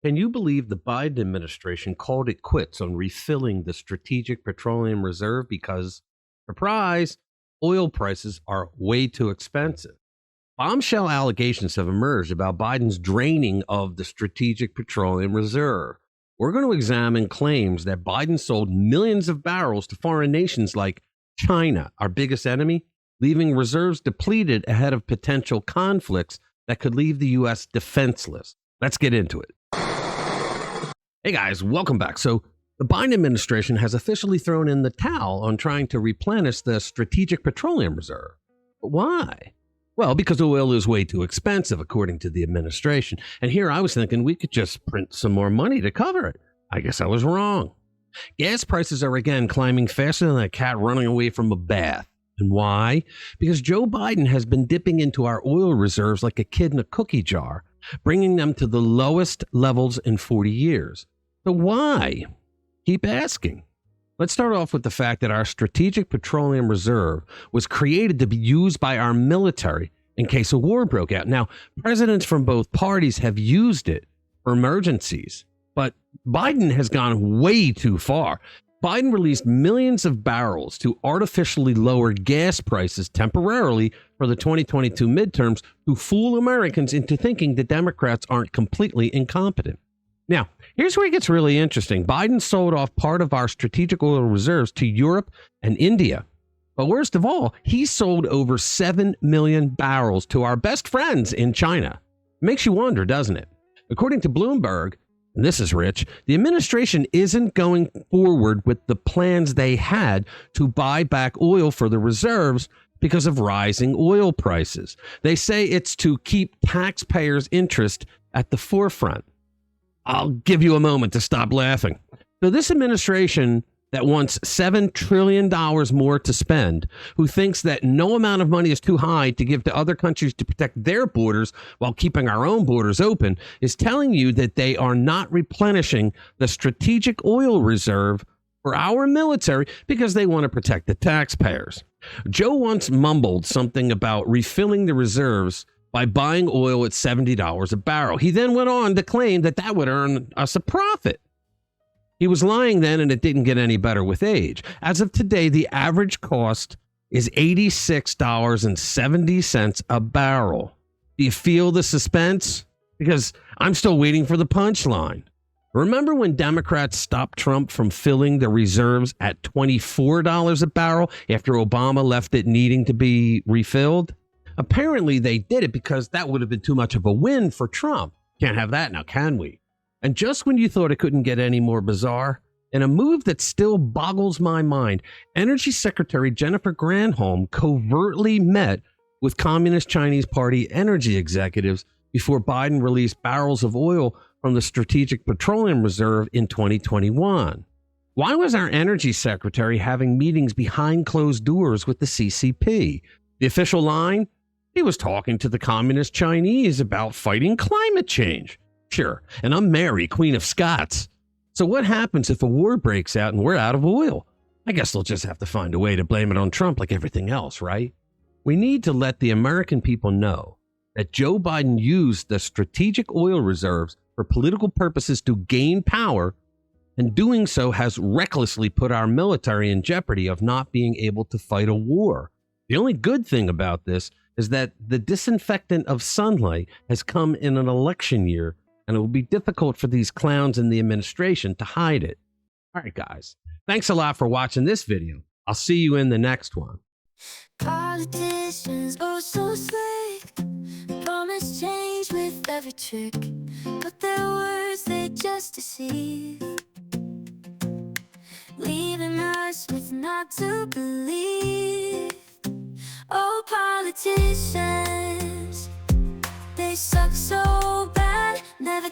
Can you believe the Biden administration called it quits on refilling the Strategic Petroleum Reserve because, surprise, oil prices are way too expensive? Bombshell allegations have emerged about Biden's draining of the Strategic Petroleum Reserve. We're going to examine claims that Biden sold millions of barrels to foreign nations like China, our biggest enemy, leaving reserves depleted ahead of potential conflicts that could leave the U.S. defenseless. Let's get into it. Hey guys, welcome back. So the Biden administration has officially thrown in the towel on trying to replenish the Strategic Petroleum Reserve. But why? Well, because oil is way too expensive, according to the administration. And here I was thinking we could just print some more money to cover it. I guess I was wrong. Gas prices are again climbing faster than a cat running away from a bath. And why? Because Joe Biden has been dipping into our oil reserves like a kid in a cookie jar, bringing them to the lowest levels in 40 years. So why? Keep asking. Let's start off with the fact that our Strategic Petroleum Reserve was created to be used by our military in case a war broke out. Now, presidents from both parties have used it for emergencies, but Biden has gone way too far. Biden released millions of barrels to artificially lower gas prices temporarily for the 2022 midterms to fool Americans into thinking the Democrats aren't completely incompetent. Now, here's where it gets really interesting. Biden sold off part of our strategic oil reserves to Europe and India. But worst of all, he sold over 7 million barrels to our best friends in China. Makes you wonder, doesn't it? According to Bloomberg, and this is rich, the administration isn't going forward with the plans they had to buy back oil for the reserves because of rising oil prices. They say it's to keep taxpayers' interest at the forefront. I'll give you a moment to stop laughing. So this administration that wants $7 trillion more to spend, who thinks that no amount of money is too high to give to other countries to protect their borders while keeping our own borders open, is telling you that they are not replenishing the strategic oil reserve for our military because they want to protect the taxpayers. Joe once mumbled something about refilling the reserves by buying oil at $70 a barrel. He then went on to claim that that would earn us a profit. He was lying then, and it didn't get any better with age. As of today, the average cost is $86.70 a barrel. Do you feel the suspense? Because I'm still waiting for the punchline. Remember when Democrats stopped Trump from filling the reserves at $24 a barrel after Obama left it needing to be refilled? Apparently, they did it because that would have been too much of a win for Trump. Can't have that now, can we? And just when you thought it couldn't get any more bizarre, in a move that still boggles my mind, Energy Secretary Jennifer Granholm covertly met with Communist Chinese Party energy executives before Biden released barrels of oil from the Strategic Petroleum Reserve in 2021. Why was our energy secretary having meetings behind closed doors with the CCP? The official line? He was talking to the Communist Chinese about fighting climate change. Sure, and I'm Mary, Queen of Scots. So what happens if a war breaks out and we're out of oil? I guess they'll just have to find a way to blame it on Trump like everything else, right? We need to let the American people know that Joe Biden used the strategic oil reserves for political purposes to gain power, and doing so has recklessly put our military in jeopardy of not being able to fight a war. The only good thing about this is that the disinfectant of sunlight has come in an election year, and it will be difficult for these clowns in the administration to hide it. All right, guys. Thanks a lot for watching this video. I'll see you in the next one. Politicians, oh so slick, promise change with every trick, but their words, they just deceive, leaving us with not to believe. Oh, politicians, they suck so bad, never